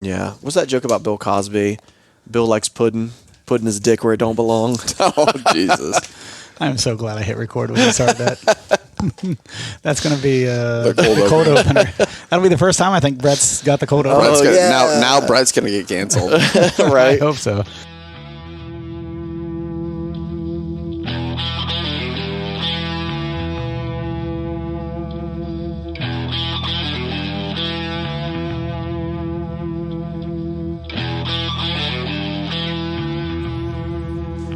Yeah. What's that joke about Bill Cosby? Bill likes pudding, putting his dick where it don't belong. Oh, Jesus. I'm so glad I hit record when you started that. That's going to be The the cold cold opener. That'll be the first time I think Brett's got the cold opener. Brett's Oh, gonna, yeah. now Brett's going to get canceled. I Right? hope so.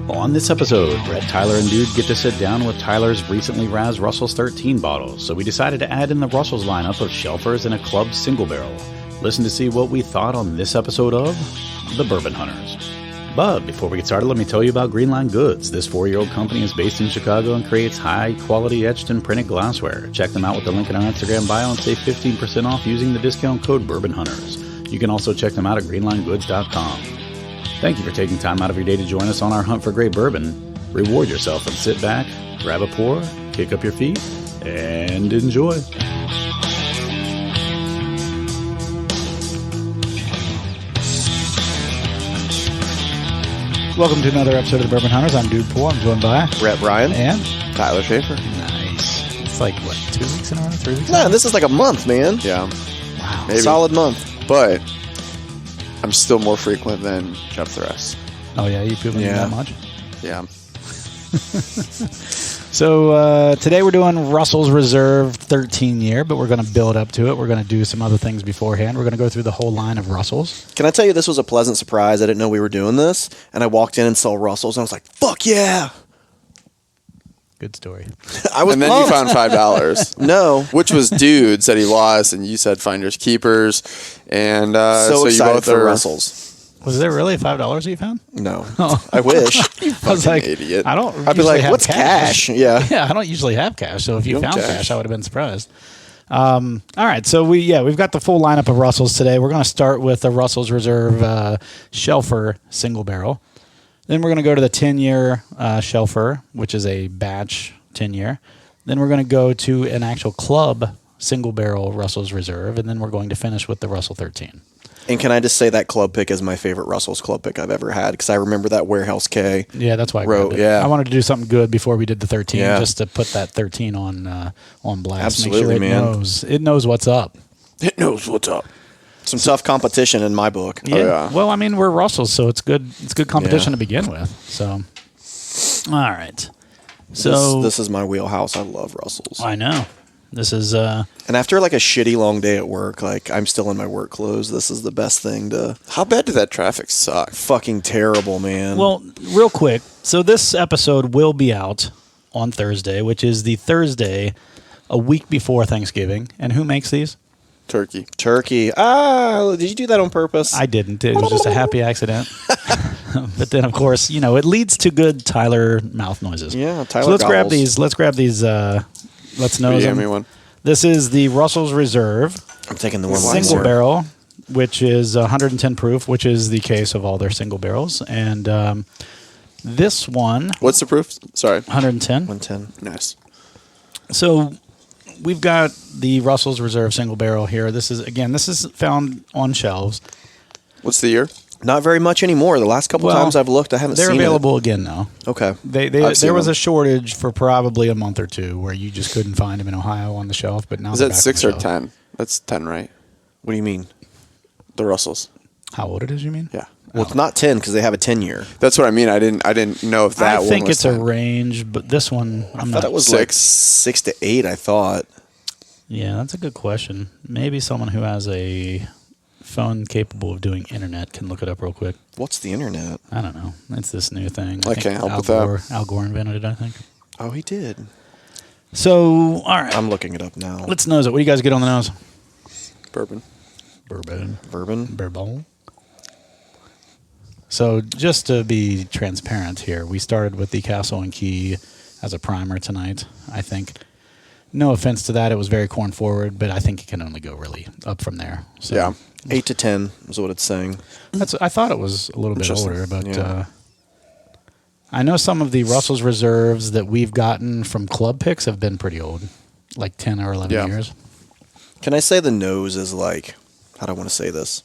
On this episode, Brett, Tyler, and Dude get to sit down with Tyler's recently razzed Russell's 13 bottles, so we decided to add in the Russell's lineup of shelfers and a club single barrel. Listen to see what we thought on this episode of the Bourbon Hunters. But before we get started, let me tell you about Greenline Goods. This 4-year-old company is based in Chicago and creates high-quality etched and printed glassware. Check them out with the link in our Instagram bio and save 15% off using the discount code Bourbon Hunters. You can also check them out at greenlinegoods.com. Thank you for taking time out of your day to join us on our hunt for great bourbon. Reward yourself and sit back, grab a pour, kick up your feet, and enjoy. Welcome to another episode of the Bourbon Hunters. I'm Dude Poole. I'm joined by Brett Bryan. and Tyler Schaefer. nice. It's like what, 2 weeks in a row, 3 weeks? in a Nah, row? this is like a month, man. Yeah, Wow. maybe. Solid month. But I'm still more frequent than Jeff the rest. Oh yeah, you pooping Yeah. that much? Yeah. So today we're doing Russell's Reserve 13 year, but we're going to build up to it. We're going to do some other things beforehand. We're going to go through the whole line of Russells. Can I tell you this was a pleasant surprise? I didn't know we were doing this, and I walked in and saw Russell's, and I was like, "Fuck yeah!" Good story. I was And then pumped. you found $5. No, Which was Dude said he lost, and you said finders keepers. And so so you excited both for are Russell's. Was there really $5 you found? No, I wish. I was fucking like, idiot. I don't. I'd be usually like, have "What's cash?" Yeah. Yeah, I don't usually have cash. So if you don't found cash. cash, I would have been surprised. All right, so we've got the full lineup of Russells today. We're going to start with the Russell's Reserve Shelfer single barrel. Then we're going to go to the 10-year Shelfer, which is a batch 10-year. Then we're going to go to an actual club single barrel Russell's Reserve, and then we're going to finish with the Russell 13. And can I just say that club pick is my favorite Russell's club pick I've ever had, because I remember that Warehouse K. Yeah, that's why I Wrote, grabbed it. yeah. I wanted to do something good before we did the 13, Yeah. just to put that 13 on blast. Absolutely, Make sure man. it knows what's up. It knows what's up. Some tough competition in my book. yeah. Well, I mean, we're Russells, so it's good. It's good competition Yeah. to begin with. So, all right. So This is my wheelhouse. I love Russell's. I know this is. And after like a shitty long day at work, like I'm still in my work clothes, this is the best thing to. How bad did that traffic suck? Fucking terrible, man. Well, real quick. So this episode will be out on Thursday, which is the Thursday a week before Thanksgiving. And who makes these? Turkey. Turkey. Did you do that on purpose? I didn't. It was just a happy accident. But then, of course, it leads to good Tyler mouth noises. Yeah, Tyler So let's grab gobbles. these. Let's grab these. Let's nose Hand me them. one. This is the Russell's Reserve I'm taking the one single more. barrel, which is 110 proof, which is the case of all their single barrels. And this one, What's the proof? Sorry. 110. 110. Nice. So we've got the Russell's Reserve single barrel here. This is found on shelves. What's the year? Not very much anymore. The last couple Well, times I've looked, I haven't They're seen available again now. it. Okay. I've seen There was them. a shortage for probably a month or two where you just couldn't find them in Ohio on the shelf. But now Is they're that back on 6 the or shelf. 10? That's 10, right? What do you mean? The Russells. How old it is? You mean? Yeah. Well, it's not 10 because they have a 10-year. That's what I mean. I didn't know if that I one think was it's 10. a range, but this one I'm I not. thought it was like 6. 6 to 8, I thought. Yeah, that's a good question. Maybe someone who has a phone capable of doing internet can look it up real quick. What's the internet? I don't know. It's this new thing. I think can't help Al with that. Gore, Al Gore invented it, I think. Oh, he did. So, all right. I'm looking it up now. Let's nose it. What do you guys get on the nose? Bourbon. Bourbon. Bourbon. So, just to be transparent here, we started with the Castle and Key as a primer tonight. I think, no offense to that, it was very corn forward, but I think it can only go really up from there. So Yeah. 8 to 10 is what it's saying. I thought it was a little bit Interesting. older, but Yeah. I know some of the Russell's Reserves that we've gotten from club picks have been pretty old, like 10 or 11 Yeah. years. Can I say the nose is like, how do I want to say this?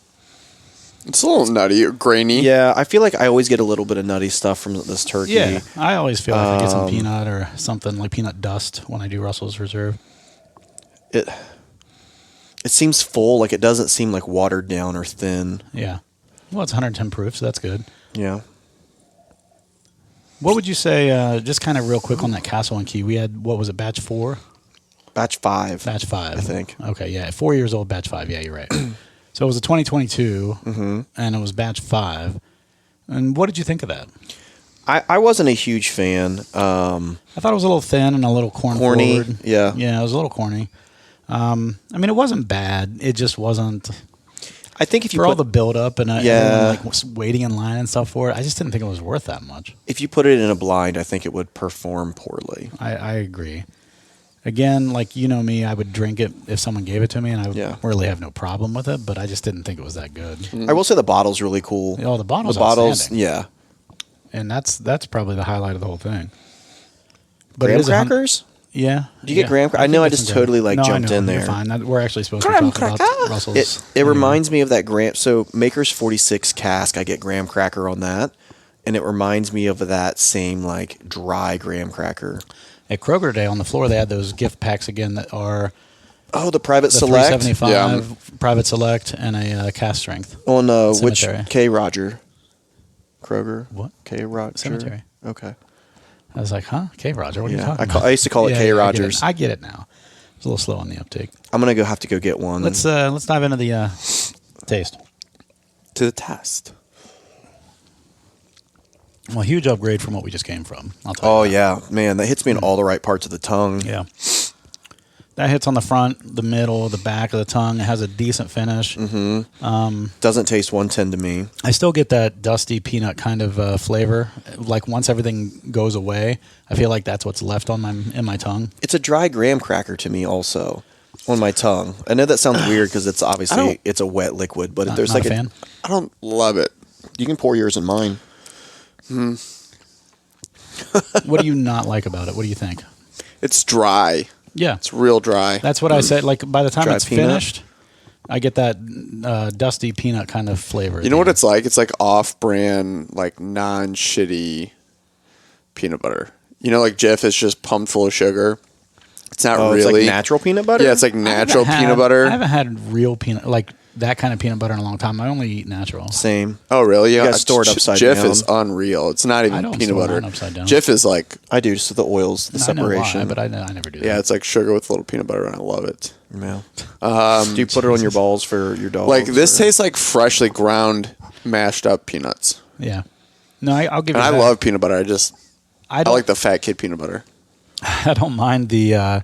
It's a little nutty or grainy. Yeah, I feel like I always get a little bit of nutty stuff from this turkey. Yeah, I always feel like I get some peanut or something like peanut dust when I do Russell's Reserve. It seems full, like it doesn't seem like watered down or thin. Yeah. Well, it's 110 proof, so that's good. Yeah. What would you say, just kind of real quick on that Castle and Key, we had, what was it, batch 4? Batch 5. Batch 5. I think. Okay, yeah, 4 years old, batch 5. Yeah, you're right. So it was a 2022, and it was batch 5. And what did you think of that? I wasn't a huge fan. I thought it was a little thin and a little Corny, forward. yeah. Yeah, it was a little corny. I mean, it wasn't bad. It just wasn't... I think if you for put all the build up and Yeah. everyone, like was waiting in line and stuff for it, I just didn't think it was worth that much. if you put it in a blind, I think it would perform poorly. I agree. Again, like you know me, I would drink it if someone gave it to me, and I would Yeah. really have no problem with it. But I just didn't think it was that good. I will say the bottle's really cool. Oh, the bottle's outstanding. yeah. And that's probably the highlight of the whole thing. But Graham it is crackers? Yeah. Do you get graham crackers? I know I just totally like jumped in there. You're fine. We're actually supposed to talk about Russell's. It reminds me of that Graham. So Maker's 46 cask, I get graham cracker on that, and it reminds me of that same like dry graham cracker. At Kroger Day on the floor, they had those gift packs again that are Oh, the Private the Select 375 Private Select and a cast strength. on which Cemetery. K. Roger Kroger? What? K. Roger Cemetery. Okay. I was like, huh? K. Roger, what are you Yeah, talking about? I used to call it Yeah, K. yeah, Rogers. I get it now. It's a little slow on the uptake. I'm gonna have to go get one. Let's dive into the taste. To the test. Well, huge upgrade from what we just came from. I'll tell Oh you that. yeah, man, that hits me in all the right parts of the tongue. Yeah. That hits on the front, the middle, the back of the tongue. It has a decent finish. Doesn't taste 110 to me. I still get that dusty peanut kind of flavor. Like once everything goes away, I feel like that's what's left on in my tongue. It's a dry graham cracker to me also on my tongue. I know that sounds weird because it's obviously it's a wet liquid, but there's Not like a fan. I don't love it. you can pour yours in mine. What do you not like about it? What do you think? It's dry. Yeah, It's real dry. that's what I said. Like by the time Dry it's peanut? finished, I get that dusty peanut kind of flavor. You know what it's like? It's like off-brand, like non-shitty peanut butter. You know, like Jif is just pumped full of sugar. It's not Oh, really it's like natural peanut butter? Yeah, it's like natural peanut I butter. haven't had real peanut, like that kind of peanut butter in a long time. I only eat natural. Same. Oh, really? You gotta store it upside Jif down. is unreal. It's not I even don't peanut store butter. mine upside down. Jif is like, I do, just the oils, the I know separation. why, but I never do that. yeah, it's like sugar with a little peanut butter, and I love it. Yeah. Do you put it on your balls for your dog? Like, this tastes like freshly ground, mashed up peanuts. Yeah. No, I'll give And you I that. love peanut butter. I don't, like the fat kid peanut butter. I don't mind the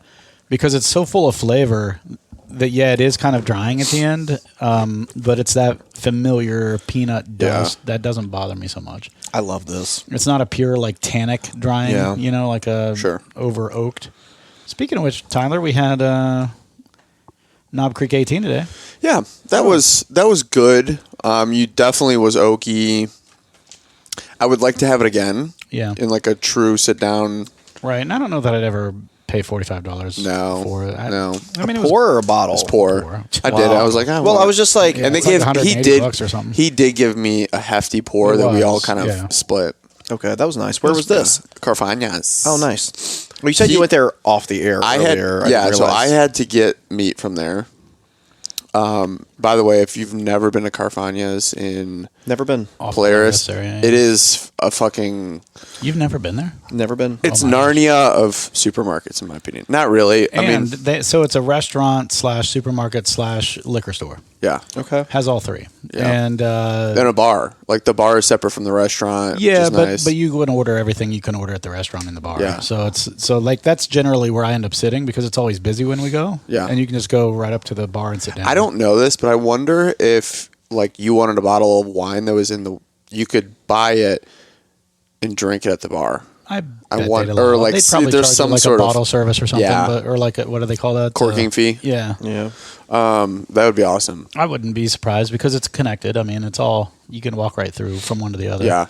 because it's so full of flavor that it is kind of drying at the end, but it's that familiar peanut dust that doesn't bother me so much. I love this. It's not a pure like tannic drying, Yeah. like a Sure. over oaked. Speaking of which, Tyler, we had Knob Creek 18 today. Yeah, that was good. You definitely was oaky. I would like to have it again. Yeah. In like a true sit down. Right, and I don't know that I'd ever pay $45 No, for it. no. I mean, it Pour or a bottle? It's poor. Pour. I did. I was like, I Well, want I was just like, Yeah. and they it's like gave $180 or something. He did give me a hefty pour It that we all was, kind of yeah. split. okay, that was nice. Where was this? Carfagnas. Oh, nice. Well, you said you went there off the air I had earlier. so I realized. had to get meat from there. By the way, if you've never been to Carfagnas in Never been. Off the Polaris, area, yeah. it is a fucking. You've never been there? Never been. It's my gosh. Narnia of supermarkets, in my opinion. Not really. I mean, So it's a restaurant / supermarket / liquor store. yeah, Okay. Has all three. Yeah. And then a bar. Like the bar is separate from the restaurant. yeah, which is nice. but you can order everything you can order at the restaurant in the bar. Yeah. So like that's generally where I end up sitting because it's always busy when we go. Yeah. And you can just go right up to the bar and sit down. I don't know this, but I wonder if like you wanted a bottle of wine that was you could buy it and drink it at the bar. I that want, they'd or allow. like They'd probably there's charge some like sort a of bottle service or something, Yeah. or like what do they call that? corking fee. Yeah. Yeah. That would be awesome. I wouldn't be surprised because it's connected. I mean, it's all you can walk right through from one to the other. Yeah.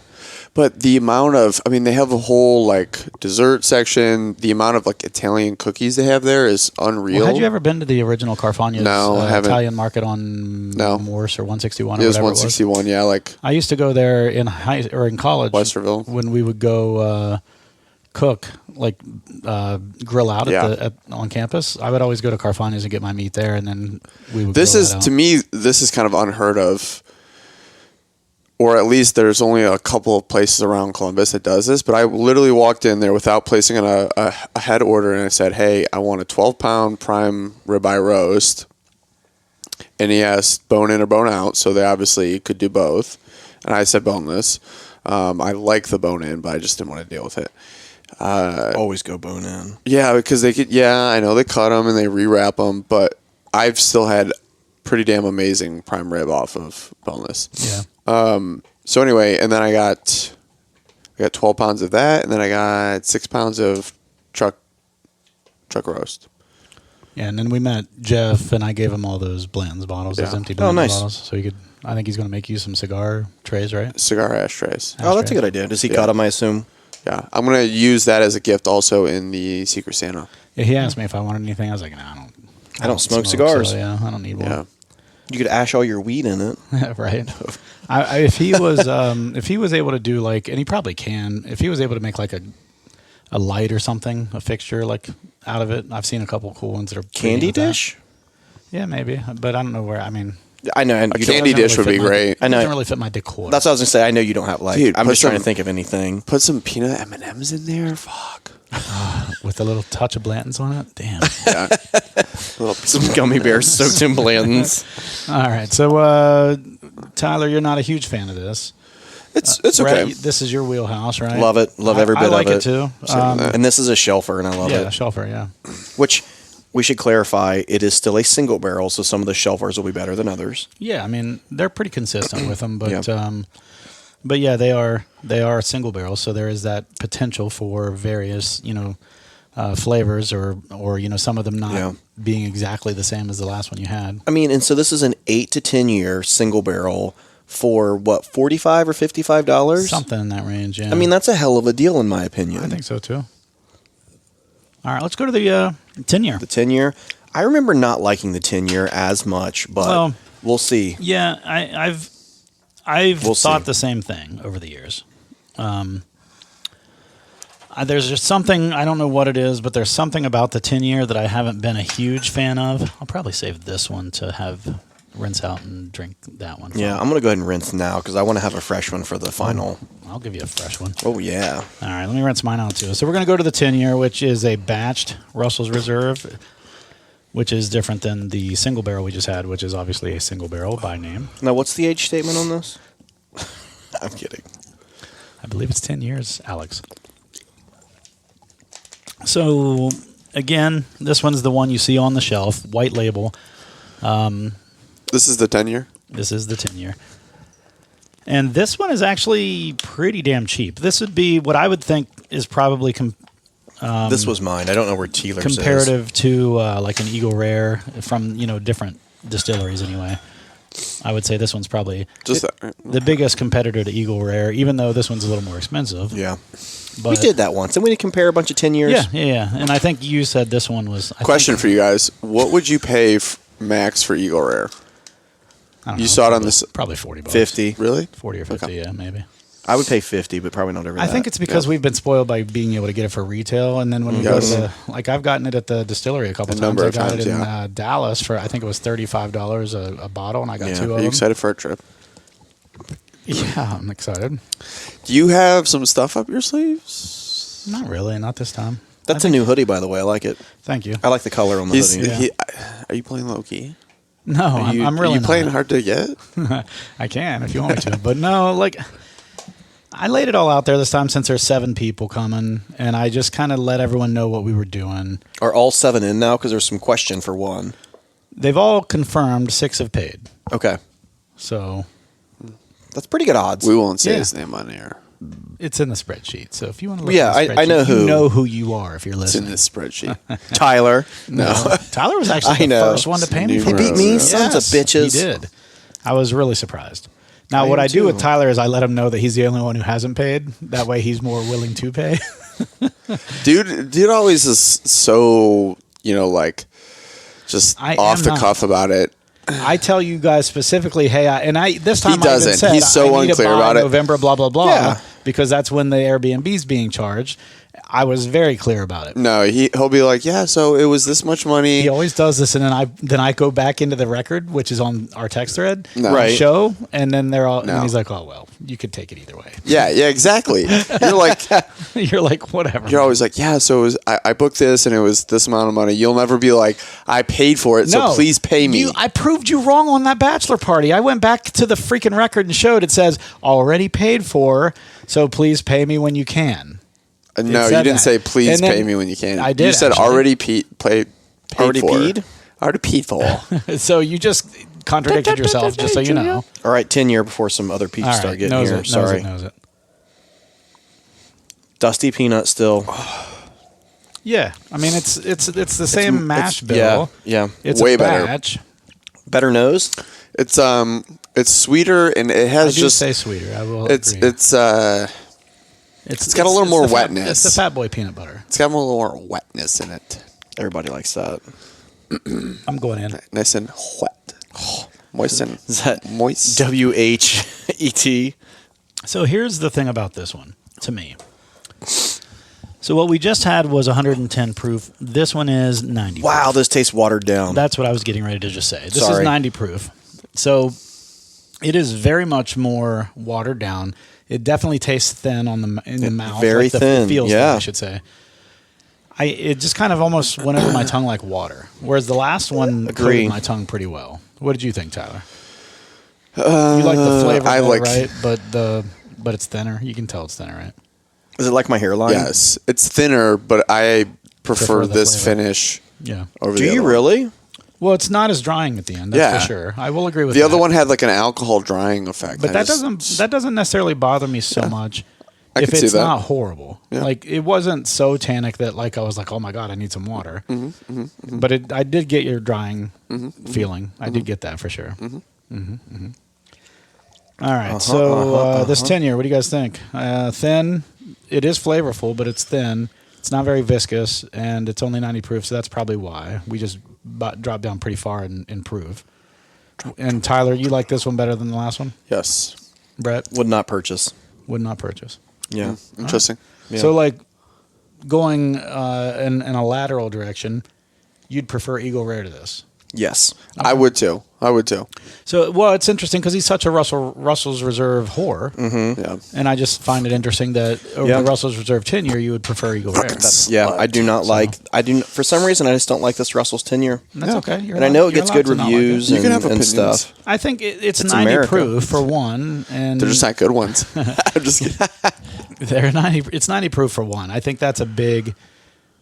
But the amount of, I mean, they have a whole like dessert section. The amount of like Italian cookies they have there is unreal. Well, had you ever been to the original Carfagna's No, I haven't. Italian market on No. Morse or 161 It or was whatever 161, yeah, like I used to go there in in college, Westerville. when we would go cook, like grill out Yeah. on campus. I would always go to Carfagna's and get my meat there, and then we would. This grill is that out. to me, this is kind of unheard of, or at least there's only a couple of places around Columbus that does this. But I literally walked in there without placing a head order, and I said, "Hey, I want a 12-pound prime ribeye roast." And he asked bone in or bone out, so they obviously could do both. And I said boneless. I like the bone in, but I just didn't want to deal with it. Always go bone in. Yeah, because they could. Yeah, I know they cut them and they rewrap them, but I've still had pretty damn amazing prime rib off of boneless. Yeah. So anyway, and then I got 12 pounds of that, and then I got 6 pounds of truck roast. Yeah, and then we met Jeff, and I gave him all those Blanton's bottles, those Yeah. empty Blanton's nice. bottles. So he could. I think he's going to make you some cigar trays, right? Cigar ashtrays. Oh, that's a good idea. Does he cut them, I assume? Yeah, I'm gonna use that as a gift also in the Secret Santa. Yeah, he asked me if I wanted anything. I was like, no, I don't smoke cigars. So, yeah, I don't need one. Yeah, You could ash all your weed in it. Right. If he was able to do like, and he probably can, if he was able to make like a light or something, a fixture like out of it. I've seen a couple cool ones that are pretty Candy with that. dish? Yeah, maybe, but I don't know where. I mean, I know. And a you don't- candy doesn't dish would really be fit my- great. I know. Doesn't really fit my decor. That's what I was going to say. I know you don't have, like, Dude, I'm put just trying to some- think of anything. Put some peanut M&Ms in there. Fuck. With a little touch of Blanton's on it. Damn. Yeah. Little Some gummy bears soaked in Blandons. All right, so Tyler, you're not a huge fan of this. It's Brett, okay. this is your wheelhouse, right? Love it. Love every bit I like of it too. And this is a shelfer, and I love Yeah, it. shelfer. Yeah. Which we should clarify, it is still a single barrel, so some of the shelfers will be better than others. Yeah, I mean they're pretty consistent with them, but Yeah. but yeah, they are single barrels, so there is that potential for various flavors or some of them not being exactly the same as the last one you had. I mean, and so this is an 8 to 10 year single barrel for what, $45 or $55? Something in that range. Yeah, I mean, that's a hell of a deal in my opinion. I think so too. All right, let's go to the 10 year. The 10 year. I remember not liking the 10 year as much, but Well, we'll see. Yeah, I've We'll thought see. the same thing over the years. There's just something, I don't know what it is, but there's something about the 10 year that I haven't been a huge fan of. I'll probably save this one to have rinse out and drink that one. Yeah, I'm going to go ahead and rinse now because I want to have a fresh one for the final. I'll give you a fresh one. Oh, yeah. All right, let me rinse mine out too. So we're going to go to the 10 year, which is a batched Russell's Reserve, which is different than the single barrel we just had, which is obviously a single barrel by name. Now, what's the age statement on this? I'm kidding. I believe it's 10 years, Alex. So, again, this one's the one you see on the shelf, white label. This is the 10-year? This is the 10 year. And this one is actually pretty damn cheap. This would be what I would think is probably This was mine. I don't know where Teeler's is. comparative to like an Eagle Rare from, different distilleries anyway. I would say this one's probably Just that. the biggest competitor to Eagle Rare, even though this one's a little more expensive. Yeah. But We did that once. And we did compare a bunch of 10 years. Yeah. And I think you said this one was... Question for you guys. What would you pay max for Eagle Rare? You saw it on this... Probably $40. 50. Really? 40 or 50, Okay. yeah, maybe. I would pay 50, but probably not over I that. think it's because we've been spoiled by being able to get it for retail, and then when we go to the, like I've gotten it at the distillery a couple times. number I of got times, it in yeah. Dallas for I think it was $35 a bottle, and I got Yeah. two Are of you them. excited for a trip? Yeah, I'm excited. Do you have some stuff up your sleeves? Not really, not this time. That's a new hoodie, by the way. I like it. Thank you. I like the color on the hoodie. Yeah. Are you playing low key? No, I'm really Are you playing not. hard to get? I can if you want me to, but no, like I laid it all out there this time since there's 7 people coming, and I just kind of let everyone know what we were doing. Are all 7 in now? Because there's some question for one. They've all confirmed, 6 have paid. Okay. So That's pretty good odds. We won't say Yeah. his name on air. It's in the spreadsheet. So if you want to look Yeah, at the spreadsheet, I know who. You know who you are if you're It's in listening. this spreadsheet. Tyler. No. Tyler was actually I the know. first one to pay me for He beat me, it. sons of bitches. He did. I was really surprised. Now, I what am I do with too. Tyler is I let him know that he's the only one who hasn't paid. That way he's more willing to pay. Dude always is so, like, just I off am the not. cuff about it. I tell you guys specifically, hey, this time He doesn't. I even said, He's so I need to unclear buy about it. November, blah, blah, blah, Yeah. because that's when the Airbnb's being charged. I was very clear about it. No, he'll be like, yeah, so it was this much money. He always does this, and then I go back into the record, which is on our text thread, No. Right. show, and then they're all, No. and he's like, oh well, you could take it either way. Yeah, exactly. You're like, You're like, whatever. you're always like, yeah, so it was, I booked this and it was this amount of money. You'll never be like, I paid for it, so please pay me. I proved you wrong on that bachelor party. I went back to the freaking record and showed it says already paid for, so please pay me when you can. No, said you didn't that. say please And then- pay me when you can. I did, You said actually. already paid Already for. peed? Already paid for. So you just contradicted yourself, just so you know. All right, 10 year before some other peeps All right, start getting knows here. it, Sorry. knows it. Dusty peanut still. Yeah, I mean it's the same mash bill. Yeah. It's Way a better. batch. Better nose? It's sweeter and it I has do just say sweeter. I will it's agree. it's got a little more wetness. It's the Fat Boy peanut butter. it's got a little more wetness in it. Everybody likes that. I'm going in. Nice and wet. Moist and Is that moist. WHET? So here's the thing about this one, to me. So what we just had was 110 proof. This one is 90. Wow, proof. this tastes watered down. That's what I was getting ready to just say. This is Sorry. 90 proof. So it is very much more watered down. It definitely tastes thin in the mouth. Very thin, It feels yeah. thin, I should say. It just kind of almost went over my tongue like water. Whereas the last one Agree. coated my tongue pretty well. What did you think, Tyler? You like the flavor, I though, like- right? But it's thinner. You can tell it's thinner, right? Is it like my hairline? Yes, it's thinner, but I prefer Prefer the this flavor. finish Yeah. over Do the you other one. really? Well, it's not as drying at the end. That's Yeah. for sure. I will agree with The that. other one had like an alcohol drying effect. But that doesn't necessarily bother me so much I if could see it's that. not horrible. Yeah. Like it wasn't so tannic that like I was like, oh my god, I need some water. Mm-hmm, But I did get your drying feeling. I did get that for sure. All right, so this 10-year, what do you guys think? Thin. It is flavorful, but it's thin. It's not very viscous, and it's only 90 proof, so that's probably why we just dropped down pretty far in proof. And Tyler, you like this one better than the last one? Yes. Brett Would not purchase. would not purchase. Yeah. Interesting. Yeah. So, like going in a lateral direction, you'd prefer Eagle Rare to this. Yes. I would too. So, well, it's interesting because he's such a Russell's Reserve whore, Yeah. and I just find it interesting that over Yeah. the Russell's Reserve 10-year, you would prefer Eagle Rare. Yeah, I do not like. For some reason, I just don't like this Russell's 10-year. That's okay. You're And I know it you're gets allowed good to not like it. reviews You can have and opinions. stuff. I think it's It's 90 America. proof for one, and They're just not good ones. I'm just kidding. they're 90. It's 90 proof for one. I think that's a big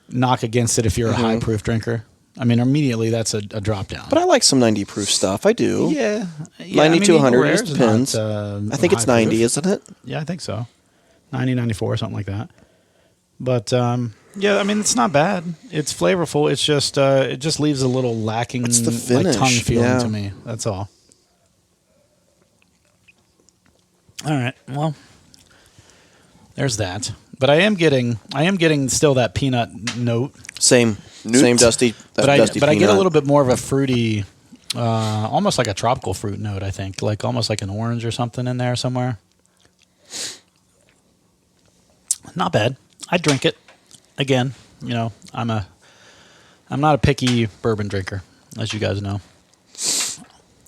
knock against it if you're a high proof drinker. I mean, immediately that's a drop down. But I like some 90 proof stuff. I do. Yeah, 90 to 100, Eagle it Rare is depends. not, I think it's high 90, proof. isn't it? Yeah, I think so. 90, 94, something like that. But yeah, I mean, it's not bad. It's flavorful. It's just it just leaves a little lacking, It's the like finish, tongue feeling yeah. to me. That's all. All right. Well, there's that. But I am getting still that peanut note. Same. Newt. Same dusty. But I dusty get a peanut. little bit more of a fruity, almost like a tropical fruit note. I think, like almost like an orange or something in there somewhere. Not bad. I'd drink it again. You know, I'm not a picky bourbon drinker, as you guys know,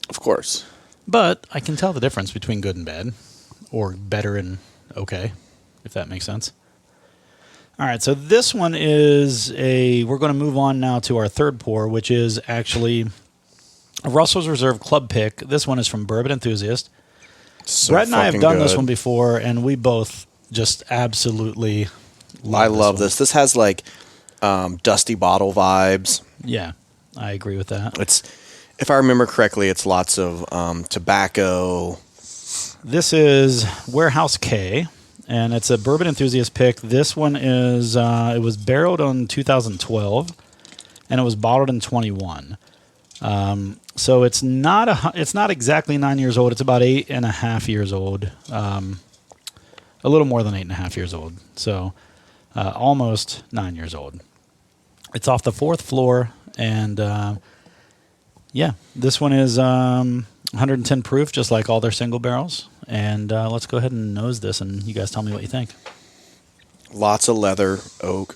Of course. but I can tell the difference between good and bad, or better and okay, if that makes sense. All right, so this one is we're going to move on now to our third pour, which is actually a Russell's Reserve Club Pick. This one is from Bourbon Enthusiast. So Brett and I have fucking done this good. one before, and we both just absolutely I love one. this. This has like dusty bottle vibes. Yeah, I agree with that. It's, if I remember correctly, it's lots of tobacco. This is Warehouse K, and it's a Bourbon Enthusiast pick. This one is it was barreled in 2012, and it was bottled in 21. So it's not exactly 9 years old. It's about 8.5 years old. A little more than 8.5 years old. So almost 9 years old. It's off the 4th floor, and this one is 110 proof, just like all their single barrels. And let's go ahead and nose this, and you guys tell me what you think. Lots of leather, oak,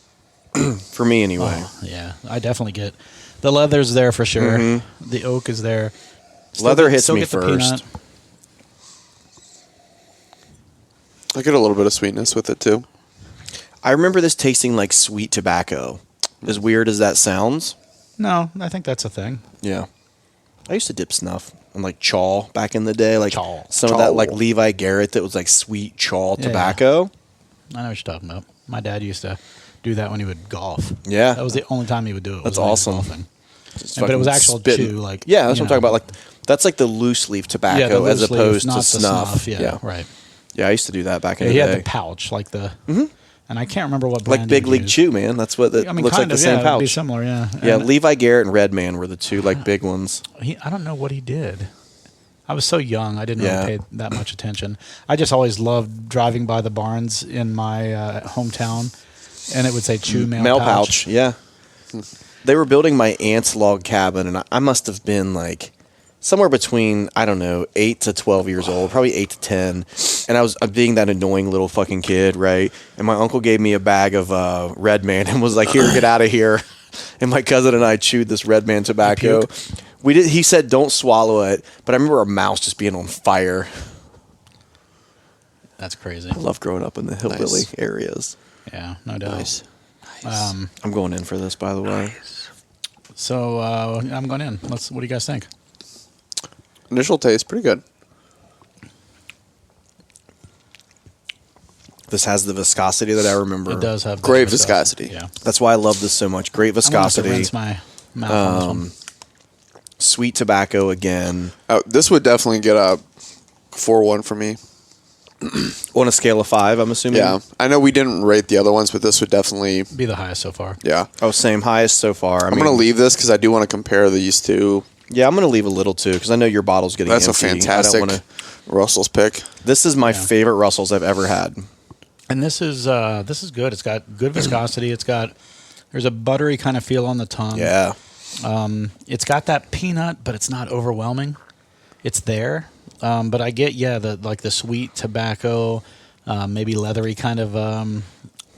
for me anyway. Oh, yeah, I definitely get the leather's there for sure. Mm-hmm. The oak is there. Leather hits me first. I get a little bit of sweetness with it too. I remember this tasting like sweet tobacco. As weird as that sounds. No, I think that's a thing. Yeah. I used to dip snuff and like chaw back in the day. Like Chaw. some of that like Levi Garrett that was like sweet chaw Yeah. tobacco. I know what you're talking about. My dad used to do that when he would golf. Yeah. That was the only time he would do it. That's was when he was awesome. golfing. Just But it was fucking actual spitting. chew, like yeah, that's you what I'm talking know. about. Like that's like the loose leaf tobacco Yeah, the as loose leaf, opposed not to the snuff. Yeah, right. Yeah, I used to do that back in Yeah, the he day. had the pouch, like the, and I can't remember what brand. Like Big he League used. Chew, man. That's what it I mean, looks like kind the of, same yeah, it'd be pouch. similar, yeah. Yeah, And Levi Garrett and Redman were the two like big ones. I don't know what he did. I was so young, I didn't Yeah. really pay that much attention. I just always loved driving by the barns in my hometown, and it would say Chew Mail Pouch. Yeah. They were building my aunt's log cabin, and I must have been like somewhere between, I don't know, 8 to 12 years old, probably 8 to 10. And I'm being that annoying little fucking kid, right? And my uncle gave me a bag of Redman and was like, here, get out of here. And my cousin and I chewed this Redman tobacco. He said, don't swallow it. But I remember our mouths just being on fire. That's crazy. I love growing up in the hillbilly areas. Yeah, no doubt. Nice. I'm going in for this, by the way. So I'm going in. What do you guys think? Initial taste, pretty good. This has the viscosity that I remember. It does have Great that viscosity. Yeah. That's why I love this so much. Great I'm gonna have to viscosity. rinse my mouth on this one. Sweet tobacco again. This would definitely get a 4-1 for me. On a scale of 5, I'm assuming? Yeah. I know we didn't rate the other ones, but this would definitely, Be the highest so far. yeah. Oh, same. Highest so far. I'm going to leave this because I do want to compare these two. Yeah, I'm going to leave a little too because I know your bottle's getting That's empty. a fantastic I don't wanna, Russell's pick. This is my favorite Russells I've ever had. And this is good. It's got good viscosity. There's a buttery kind of feel on the tongue. Yeah. It's got that peanut, but it's not overwhelming. It's there. But I get the sweet tobacco, maybe leathery kind of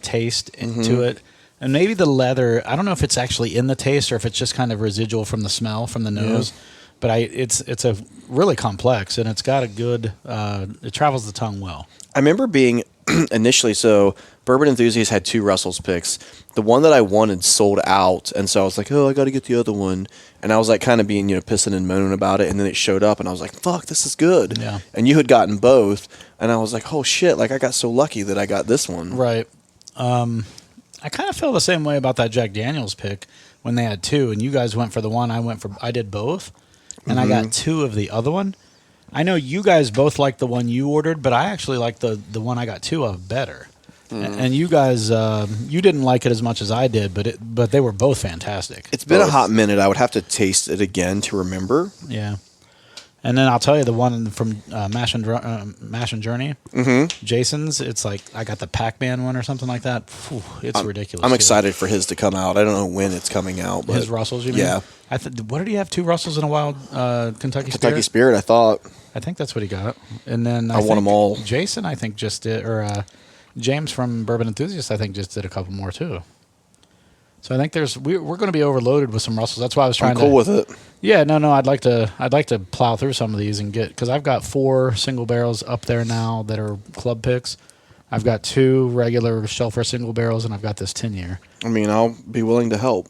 taste into it. And maybe the leather, I don't know if it's actually in the taste or if it's just kind of residual from the smell, from the nose. But it's a really complex, and it's got a good, it travels the tongue well. I remember being initially, so Bourbon Enthusiast had 2 Russell's picks. The one that I wanted sold out, and so I was like, oh, I got to get the other one. And I was like kind of being, pissing and moaning about it, and then it showed up, and I was like, fuck, this is good. Yeah. And you had gotten both, and I was like, oh shit, like I got so lucky that I got this one. Right. I kind of feel the same way about that Jack Daniels pick when they had 2, and you guys went for the one. I did both, and I got 2 of the other one. I know you guys both liked the one you ordered, but I actually like the one I got 2 of better. And you guys, you didn't like it as much as I did, but they were both fantastic. It's been a hot minute. I would have to taste it again to remember. Yeah. And then I'll tell you the one from Mash and Journey, Jason's. It's like I got the Pac-Man one or something like that. Phew, it's ridiculous. I'm too. excited for his to come out. I don't know when it's coming out, but His Russells, you mean? yeah. What did he have? 2 Russells in a wild Kentucky Kentucky Spirit? Spirit, I thought. I think that's what he got. And then I want 'em all. Jason, I think, just did, or James from Bourbon Enthusiast, I think, just did a couple more too. So I think we're going to be overloaded with some Russells. That's why I was trying I'm cool with it. Yeah, no, I'd like to plow through some of these and because I've got 4 single barrels up there now that are club picks. I've got 2 regular Shelfer single barrels, and I've got this 10-year. I mean, I'll be willing to help.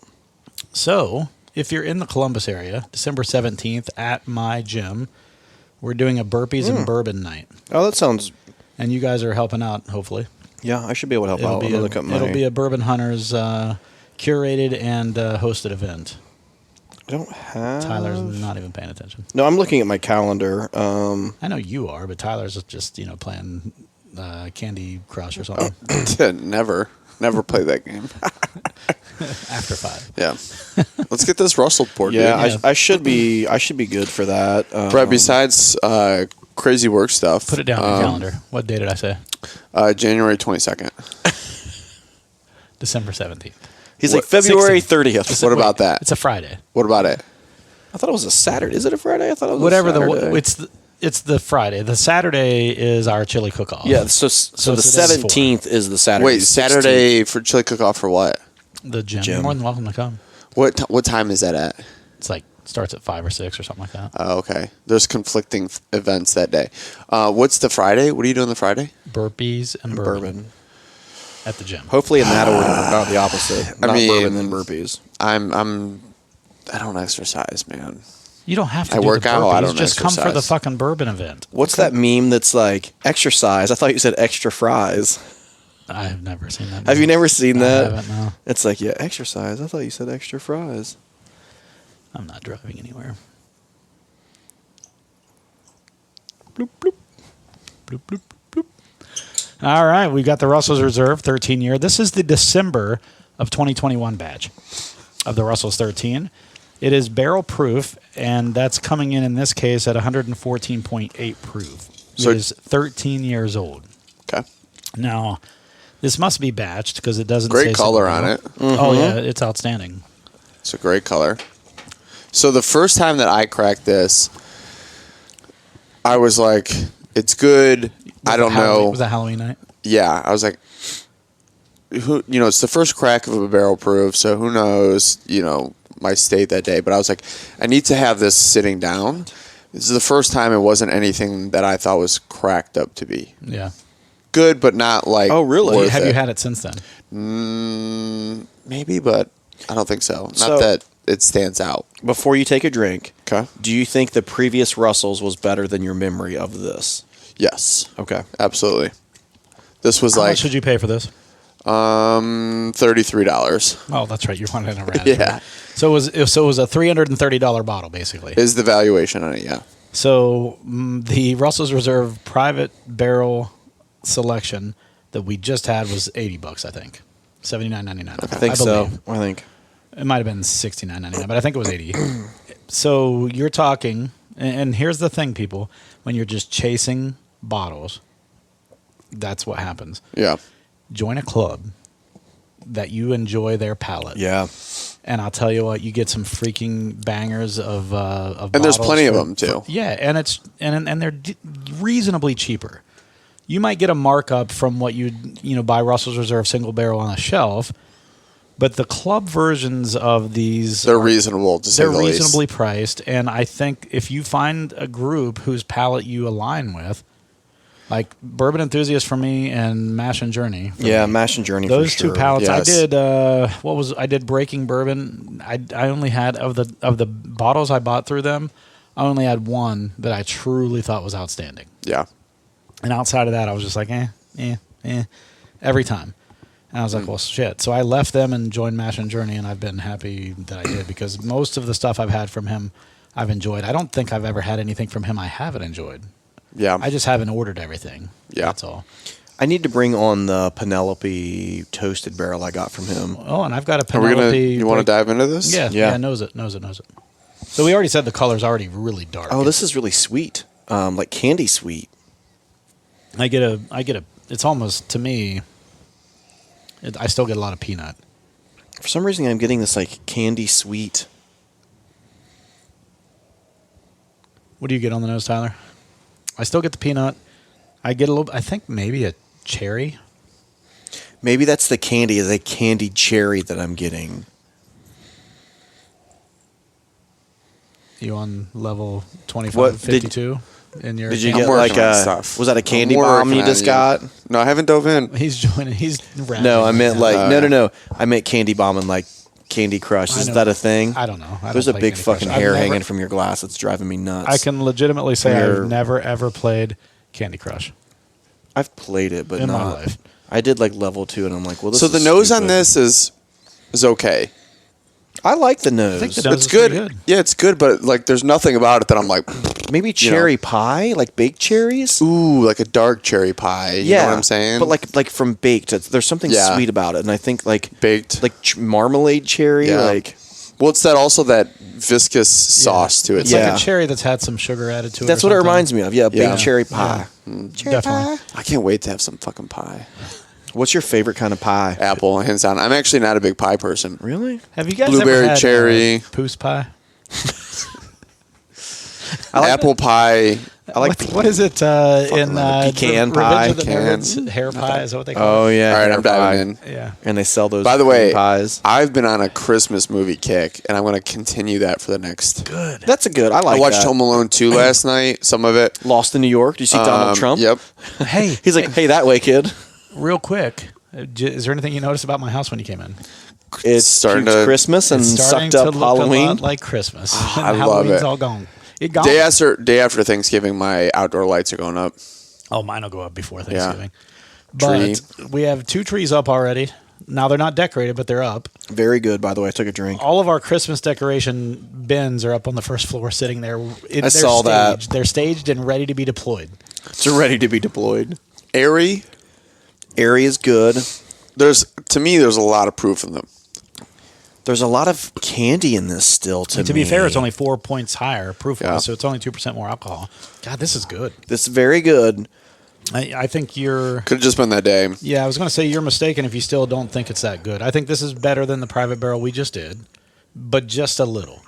So if you're in the Columbus area, December 17th at my gym, we're doing a burpees and bourbon night. Oh, that sounds... And you guys are helping out, hopefully. Yeah, I should be able to help out. It'll be a Bourbon Hunters curated and hosted event. I don't have... Tyler's not even paying attention. No, I'm looking at my calendar. I know you are, but Tyler's just playing Candy Crush or something. Never played that game. After 5. Yeah. Let's get this Russell poured. Yeah, dude. I should be good for that. Brett, besides crazy work stuff, Put it down on your calendar. What day did I say? January 22nd. December 17th. He's like February 16th. 30th. What about that? It's a Friday. What about it? I thought it was a Saturday. Is it a Friday? I thought it was Whatever a Saturday. it's the Friday. The Saturday is our chili cook-off. Yeah, so the it's the day 17th is the Saturday. Wait, 16th. Saturday for chili cook-off for what? The gym. Gym. You're more than welcome to come. What time is that at? It's like starts at 5 or 6 or something like that. Oh, okay. There's conflicting events that day. What's the Friday? What are you doing the Friday? Burpees and bourbon. Bourbon. At the gym. Hopefully in that order, not the opposite. I Not mean- bourbon then burpees. I don't exercise, man. You don't have to I do work the out, burpees. I don't Just come for the exercise. fucking bourbon event. What's that meme that's like exercise? I thought you said extra fries. I have never seen that. Have you never seen that? I haven't, no. It's like, yeah, exercise. I thought you said extra fries. I'm not driving anywhere. Bloop, bloop. Bloop, bloop, bloop. All right, we got the Russell's Reserve 13 year. This is the December of 2021 batch of the Russell's 13. It is barrel proof, and that's coming in this case at 114.8 proof. So- It is 13 years old. Okay. Now, this must be batched because it doesn't Great say color single on barrel. it. Oh, yeah, it's outstanding. It's a great color. So the first time that I cracked this, I was like, it's good. I don't know. Was that Halloween night? Yeah, I was like, it's the first crack of a barrel proof, so who knows, my state that day. But I was like, I need to have this sitting down. This is the first time it wasn't anything that I thought was cracked up to be. Yeah. Good, but not like. Oh, really? worth Have it. you had it since then? Maybe, but I don't think so. So- Not that it stands out. Before you take a drink, Okay. do you think the previous Russells was better than your memory of this? Yes. Okay. Absolutely. This was How like much should you pay for this? $33 Oh, that's right. You wanted a razz. Yeah. Right? So it was a $330 bottle, basically. is the valuation on it. Yeah. So the Russell's Reserve private barrel selection that we just had was $80, I think. $79.99. I think so. believe. I think. It might have been $69.99, but I think it was $80. So you're talking, and here's the thing, people: when you're just chasing bottles, that's what happens. Yeah. Join a club that you enjoy their palate. Yeah. And I'll tell you what, you get some freaking bangers of And there's bottles plenty of them, too. Yeah, and they're reasonably cheaper. You might get a markup from what you'd buy Russell's Reserve single barrel on a shelf, but the club versions of these They're reasonable to say they're the least. reasonably priced, and I think if you find a group whose palate you align with, like Bourbon Enthusiast for me and Mash and Journey. for Yeah, me, Mash and Journey those for two sure. pallets. Yes. I did Breaking Bourbon. I only had of the bottles I bought through them, I only had one that I truly thought was outstanding. Yeah. And outside of that, I was just like, every time. And I was like, well, shit. So I left them and joined Mash and Journey, and I've been happy that I did because most of the stuff I've had from him, I've enjoyed. I don't think I've ever had anything from him I haven't enjoyed. Yeah. I just haven't ordered everything. Yeah. That's all. I need to bring on the Penelope toasted barrel I got from him. Oh, and I've got a Are we Penelope. you want to dive into this? Yeah, Yeah. yeah, knows it. So we already said the color's already really dark. Oh, this is really sweet. Like candy sweet. I get a. It's almost to me. I still get a lot of peanut. For some reason, I'm getting this like candy sweet. What do you get on the nose, Tyler? I still get the peanut. I get a little. I think maybe a cherry. Maybe that's the candy, is a candied cherry that I'm getting. You on level 25, What, did- 52 in your. Did you I'm get working like on a? stuff. Was that a candy I'm bomb you working just on got? No, I haven't dove in. He's joining. He's rapping No, I right meant now. like Oh, no. I meant candy bomb and like Candy Crush. I Is know. that a thing? I don't know. I There's don't a play big Candy Crush. fucking I've hair never- hanging from your glass. It's driving me nuts. I can legitimately say You're- I've never ever played Candy Crush I've played it, but in not. my life. I did like level 2, and I'm like, well, this So is the nose on stupid. this is okay. I like the nose. I think the nose It's is pretty good. Yeah, it's good, but like, there's nothing about it that I'm like, Maybe cherry pie, like baked cherries. ooh, like a dark cherry pie. You know what I'm saying? But like from baked, there's something sweet about it, and I think like baked, like marmalade cherry, like. Well, it's that viscous sauce to it. It's like a cherry that's had some sugar added to it. That's what it reminds me of. Yeah, baked cherry pie. Cherry Definitely. pie. I can't wait to have some fucking pie. What's your favorite kind of pie? Apple, hands down. I'm actually not a big pie person. Really? Have you guys Blueberry, ever had cherry, poos pie? apple pie. I like what is it in pecan the pie? Revenge of the Nerds? Hair pie is that what they call Oh it? yeah. All right, hair I'm pie. diving in. Yeah. And they sell those. By the way, pies. I've been on a Christmas movie kick, and I'm going to continue that for the next. Good. That's a good. I like. I watched that. Home Alone 2 last night. Some of it. Lost in New York. Did you see Donald Trump? Yep. Hey, He's like, hey, that way, kid. real quick. Is there anything you noticed about my house when you came in? It's starting starting to- Christmas and It's starting sucked up to look Halloween. a lot like Christmas. I And love Halloween's it. all gone. It gone. Day after Thanksgiving, my outdoor lights are going up. Oh, mine will go up before Yeah. Thanksgiving. But we have 2 trees up already. Now they're not decorated, but they're up. Very good, by the way. I took a drink. All of our Christmas decoration bins are up on the first floor, sitting there. They're saw that. They're staged and ready to be deployed. It's ready to be deployed. Airy. Airy is good. To me, there's a lot of proof in them. There's a lot of candy in this still. To be fair, it's only 4 points higher proof-wise, Yeah. so it's only 2% more alcohol. God, this is good. This is very good. I think you're. Could have just been that day. Yeah, I was going to say you're mistaken if you still don't think it's that good. I think this is better than the private barrel we just did, but just a little.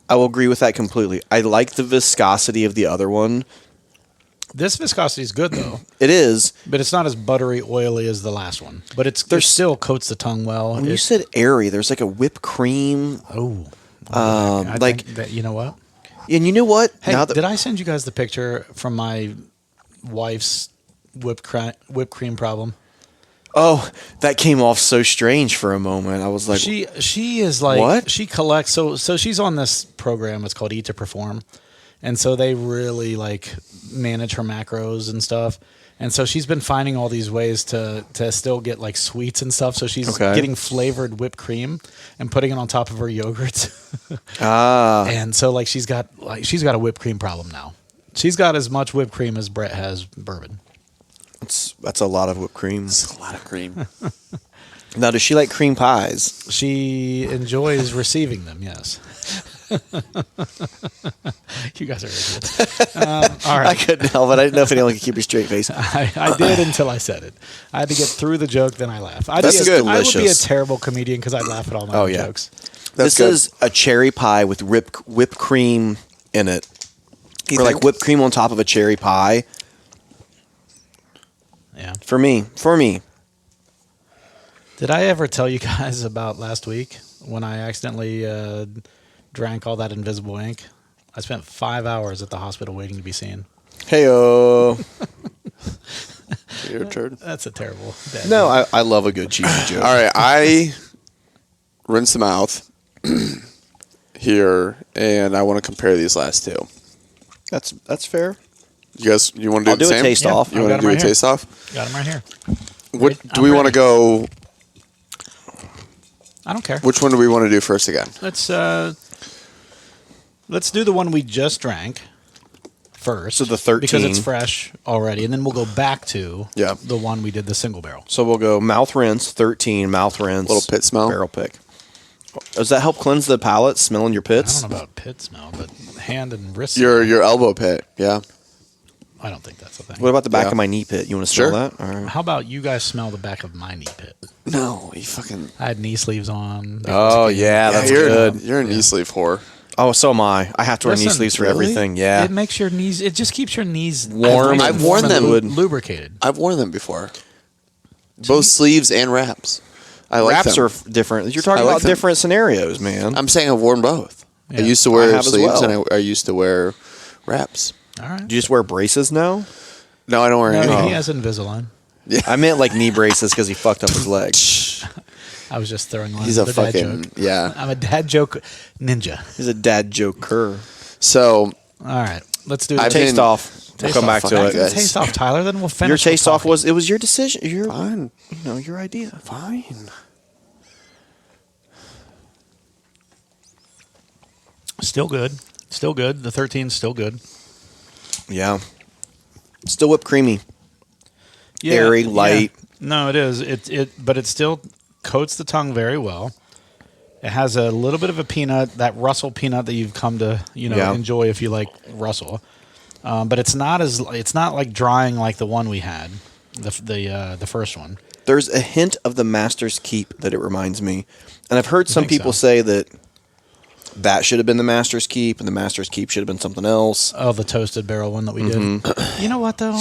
I will agree with that completely. I like the viscosity of the other one. This viscosity is good though, It is. but it's not as buttery, oily as the last one. But it still coats the tongue well. When you said airy, there's like a whipped cream. I like think that, you know what? And you know what? Hey, Now that, did I send you guys the picture from my wife's whipped cream problem? oh, that came off so strange for a moment. I was like, She is like What? She collects so she's on this program. It's called Eat to Perform, and so they really like manage her macros and stuff. And so she's been finding all these ways to still get like sweets and stuff. So she's getting flavored whipped cream and putting it on top of her yogurts. And so like she's got a whipped cream problem now. She's got as much whipped cream as Brett has bourbon. that's a lot of whipped cream. It's a lot of cream. Now, does she like cream pies? She enjoys receiving them. Yes. You guys are idiots. All right. I couldn't help it. I didn't know if anyone could keep a straight face. I did until I said it. I had to get through the joke, then I laugh. That's good. I would be a Delicious. terrible comedian because I'd laugh at all my own jokes. This good. is a cherry pie with whipped cream in it. Or like whipped cream on top of a cherry pie. Yeah. For me. Did I ever tell you guys about last week when I accidentally drank all that invisible ink? I spent 5 hours at the hospital waiting to be seen. Hey-o. You're a turd. That's a terrible dad No, joke. I love a good cheesy joke. All right, I rinse the mouth here, and I want to compare these last two. That's fair. You guys, you want to do I'll the do a same? taste off. You I've want got to 'em do right a here. taste off? Got them right here. What I'm do we want to ready. go? I don't care. Which one do we want to do first again? Let's do the one we just drank first. So the 13. because it's fresh already, and then we'll go back to Yeah. the one we did the single barrel. So we'll go mouth rinse, 13, mouth rinse. Little pit smell. Barrel pick. Does that help cleanse the palate, smelling your I pits? don't know about pit smell, but hand and wrist. Your elbow pit, yeah. I don't think that's a thing. What about the back Yeah. of my knee pit? You want to smell Sure. that? All right. How about you guys smell the back of my knee pit? No, you fucking. I had knee sleeves on. Oh, yeah, that's you're, good. You're a knee sleeve whore. Oh, so am I. I have to wear knee Listen, sleeves for really? everything. Yeah. It makes your knees. It just keeps your knees Warm. nice I've and worn warm and them. lubricated. I've worn them before. Both sleeves and wraps. I like Wraps them. are different. You're talking I like about them. different scenarios, man. I'm saying I've worn both. Yeah. I used to I wear have as sleeves well. and I used to wear wraps. All right. Do you just wear braces now? No, I don't wear No, anything. he has Invisalign. I meant like knee braces because he fucked up his leg. I was just throwing one. He's a another dad fucking joke. yeah. I'm a dad joke ninja. He's a dad joker. So All right, let's do I've the Taste been- off. We'll taste come off. back to Fuck it. guys. Taste off, Tyler. Then we'll finish. Your with taste off talking. was your decision. fine, Your idea. fine. Still good. Still good. The 13's still good. Yeah. Still whipped creamy. Yeah, Airy, light. Yeah. No, it is. But it still coats the tongue very well. It has a little bit of a peanut, that Russell peanut that you've come to enjoy if you like Russell. But it's not like drying like the one we had, the first one. There's a hint of the Master's Keep that it reminds me. And I've heard some people say that should have been the Master's Keep, and the Master's Keep should have been something else. Oh, the toasted barrel one that we did. You know what, though?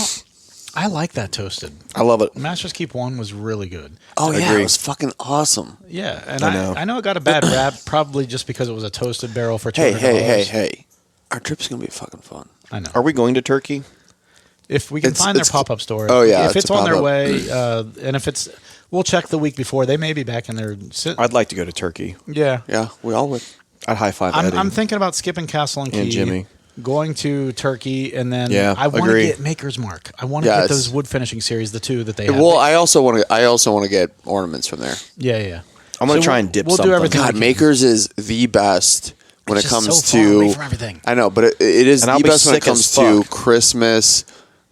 I like that toasted. I love it. Master's Keep 1 was really good. Oh, I yeah. agree. It was fucking awesome. Yeah, and I know it got a bad rap, probably just because it was a toasted barrel for $200. Hey. Our trip's going to be fucking fun. I know. Are we going to Turkey? If we can find their pop-up store. Oh, yeah. If it's on their pop-up. way, and if it's... We'll check the week before. They may be back in their... I'd like to go to Turkey. Yeah. Yeah, we all would. I'd high five Eddie. I'm thinking about skipping Castle and Key. And Jimmy. Going to Turkey, and then Yeah, I want to agree. get Maker's Mark. I want to get those wood finishing series, the two that they have. Well, I also want to get ornaments from there. Yeah. I'm going to So try and dip we'll do something. everything. God, Makers is the best when It's it just comes so far to away from everything. I know, but it is And the I'll be best when it sick as comes to fuck. Christmas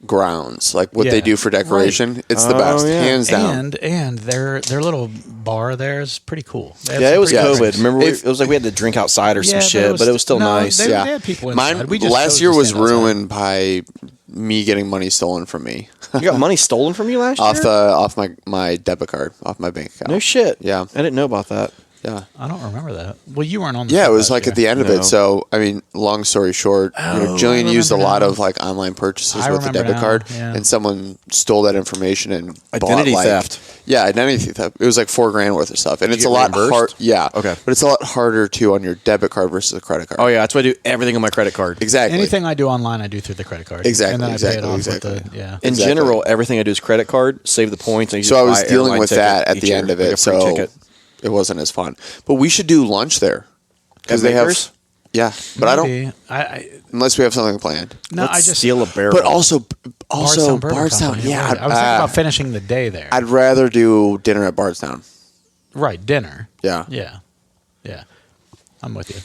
grounds, like what Yeah. they do for decoration. It's the Oh, best, yeah. hands down. And their little bar there is pretty cool. They have Yeah, some it was pretty good COVID. drinks. Remember, it was like we had to drink outside or some Yeah, shit, but it was still no, nice. They Yeah. had people inside. Mine We just chose last year to was stand outside. ruined by me getting money stolen from me You got money stolen from you last year? off my debit card, off my bank account. No shit. Yeah. I didn't know about that. Yeah. I don't remember that. Well, you weren't on the Yeah, trip it was last like year. at the end of No. it. So, I mean, long story short, Jillian I used a remember lot now. of like online purchases I with the remember debit now, card, yeah. and someone stole that information and Identity bought, like, theft. Yeah, identity theft. It was like $4,000 worth of stuff, and Did it's you a get lot hard. reimbursed? Yeah, Okay. but it's a lot harder too on your debit card versus a credit card. Oh, yeah. That's why I do everything on my credit card. exactly. Anything I do online, I do through the credit card. Exactly, And then I pay it off with exactly. the, yeah. In Exactly. general, everything I do is credit card, save the points. And you So just I was buy dealing airline with ticket that at each the year, end of like it, a free so ticket. it wasn't as fun. But we should do lunch there because At they have. Makers? Yeah, but I don't Maybe. I unless we have something planned. no, Let's I just steal a barrel. But also Bardstown Bourbon Bardstown. Company, Yeah, right. I was thinking about finishing the day there. I'd rather do dinner at Bardstown. Right, dinner. Yeah. Yeah. I'm with you.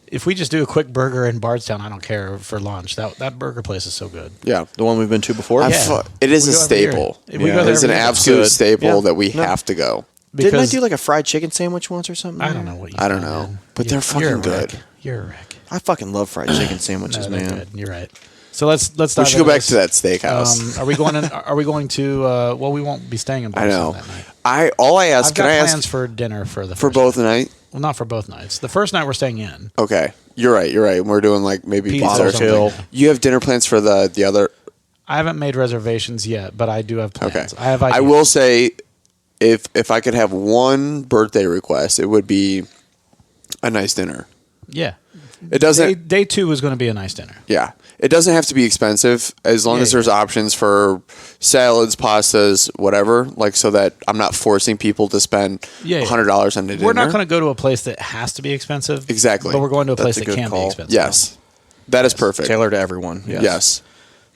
If we just do a quick burger in Bardstown, I don't care for lunch. That burger place is so good. Yeah. the one we've been to before. It is We a go every year. staple. We go It there is an every year. absolute Good. staple Yeah. that we No. have to go. Didn't I Because do like a fried chicken sandwich once or something? I don't know what you I don't do, know, man. but they're You're a fucking wreck. good. You're a wreck. I fucking love fried chicken sandwiches, No, they're man. good. You're right. So let's We dive should go into back this. to that steakhouse. Are we going? Are we going to? Well, we won't be staying in I Boston know. that night. I ask. I've Can got I plans ask for dinner for the for first both night. night? Well, not for both nights. The first night we're staying in. Okay, you're right. We're doing like maybe Pizza pizza or or something. Kill. You have dinner plans for the other. I haven't made reservations yet, but I do have plans. Okay, I have. I Ideas. will say, if I could have one birthday request, it would be a nice dinner. Yeah. It doesn't. Day 2 is going to be a nice dinner. Yeah. It doesn't have to be expensive as long Yeah, as there's options for salads, pastas, whatever, like so that I'm not forcing people to spend $100 on a dinner. We're not going to go to a place that has to be expensive. Exactly. But we're going to a place That's a that good can be call. expensive. Yes. That is perfect. Tailored to everyone. Yes. Yes.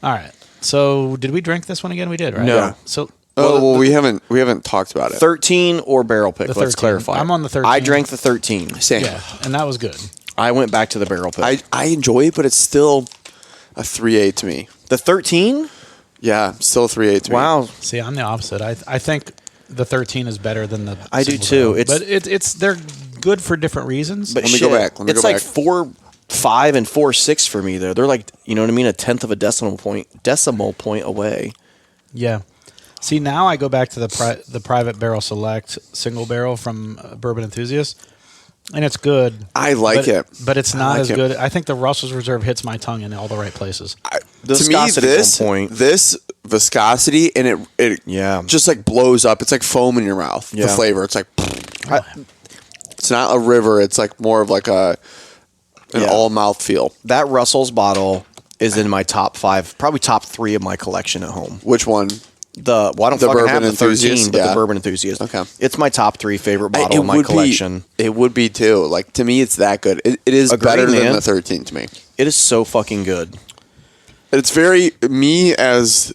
All right. So did we drink this one again? We did, right? No. Yeah. So Oh, well, we haven't talked about it. 13 or barrel pick. The Let's 13. clarify. I'm on the 13. I drank the 13. Same. yeah, and that was good. I went back to the barrel pick. I enjoy it, but it's still a 3.8 to me. The 13? Yeah, still a 3.8 to me. Wow. See, I'm the opposite. I think the 13 is better than the. I do single too. barrel. It's- but it's they're good for different reasons. But Let me shit, go back. Let me it's go like back. 4.5 and 4.6 for me though. They're like, you know what I mean, a tenth of a decimal point away. yeah. See, now I go back to the Private Barrel Select single barrel from Bourbon Enthusiast, and it's good. I like but, it. but it's I not like as it. good. I think the Russell's Reserve hits my tongue in all the right places. The To me, viscosity's on point. this viscosity and it Yeah. just like blows up. It's like foam in your mouth. The Yeah. flavor. It's like it's not a river. It's like more of like an Yeah. all mouth feel. That Russell's bottle is in my top 5, probably top 3 of my collection at home. Which one? I don't The fucking Bourbon have the 13, Enthusiast? but Yeah. the Bourbon Enthusiast. Okay. It's my top 3 favorite bottle in my collection. It would be too. Like to me, it's that good. It is Agreed, better than man. the 13 to me. It is so fucking good. It's very me as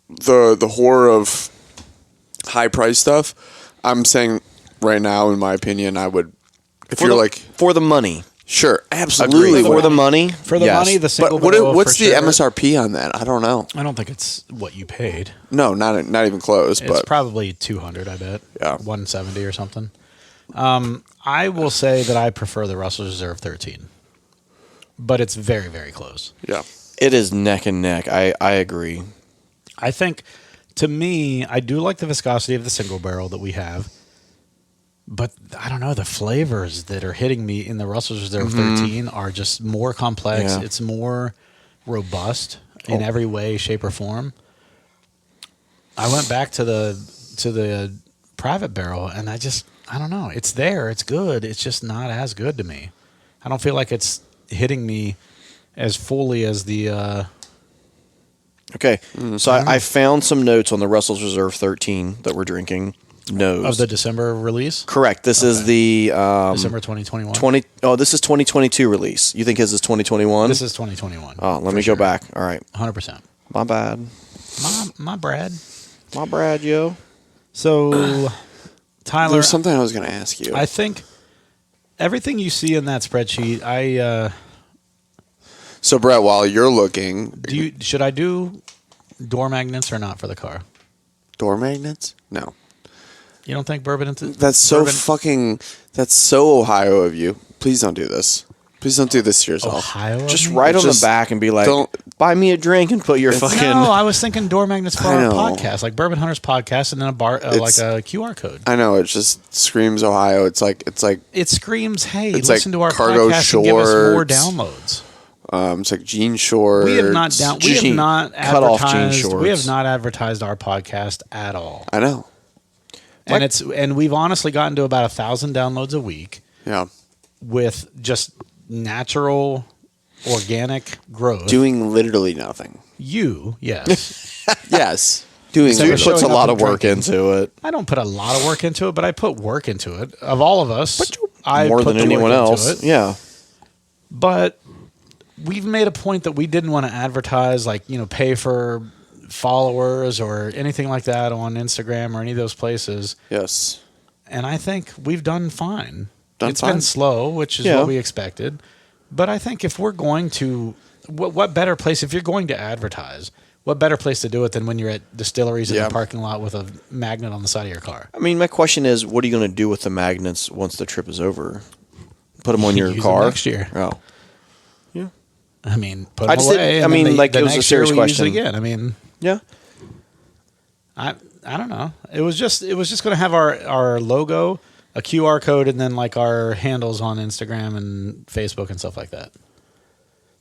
the horror of high price stuff. I'm saying right now, in my opinion, I would. If For you're the, like, for the money. Sure, absolutely. For the money? For the yes. money, the single But barrel. what's for the sure. MSRP on that? I don't know. I don't think it's what you paid. No, not even close. It's But probably 200, I bet. Yeah. 170 or something. I will say that I prefer the Russell's Reserve 13. But it's very, very close. yeah, It is neck and neck. I agree. I think, to me, I do like the viscosity of the single barrel that we have. But I don't know, the flavors that are hitting me in the Russell's Reserve 13 are just more complex. Yeah. It's more robust in every way, shape, or form. I went back to the private barrel, and I don't know. It's there. It's good. It's just not as good to me. I don't feel like it's hitting me as fully as the... Okay, so I found some notes on the Russell's Reserve 13 that we're drinking. Nose. Of the December release? Correct. This is the December 2021? This is 2022 release. You think his is 2021? This is 2021. Oh, let me go back. All right. 100%. My bad. My Brad. My Brad, yo. So, Tyler, there's something I was going to ask you. I think everything you see in that spreadsheet, So, Brett, while you're looking, should I do door magnets or not for the car? door magnets? No. You don't think bourbon? That's so That's so Ohio of you. Please don't do this. Please don't do this to yourself. Ohio? Just write on the Just back and be like, don't- buy me a drink and put your fucking... No, I was thinking door magnets for I our know. podcast, like Bourbon Hunters podcast, and then like a QR code. I know, it just screams Ohio. It's like It screams, "Hey, It's listen like to our cargo podcast and give us more shorts. downloads." it's like jean shorts. We have not cut off jean advertised. shorts. We have not advertised our podcast at all, I know. and we've honestly gotten to about 1,000 downloads a week Yeah. with just natural, organic growth. Doing literally nothing. Yes. Yes. Doing Except Dude for puts a showing lot up of and work drinking. into it. I don't put a lot of work into it, but I put work into it. Of all of us, I More put than the anyone work into else. it. Yeah. But we've made a point that we didn't want to advertise, pay for followers or anything like that on Instagram or any of those places. Yes. And I think we've done fine. It's fine. been slow, which is Yeah. what we expected. But I think if we're going to, what better place, if you're going to advertise, what better place to do it than when you're at distilleries in Yeah. the parking lot with a magnet on the side of your car? I mean, my question is, what are you going to do with the magnets once the trip is over? Put them on your Use them car? next year. Oh. I mean, put I them just away. didn't- and I mean, then like, the it was a next serious year we use it question. again. I mean, Yeah. I don't know. It was just going to have our logo, a QR code, and then like our handles on Instagram and Facebook and stuff like that.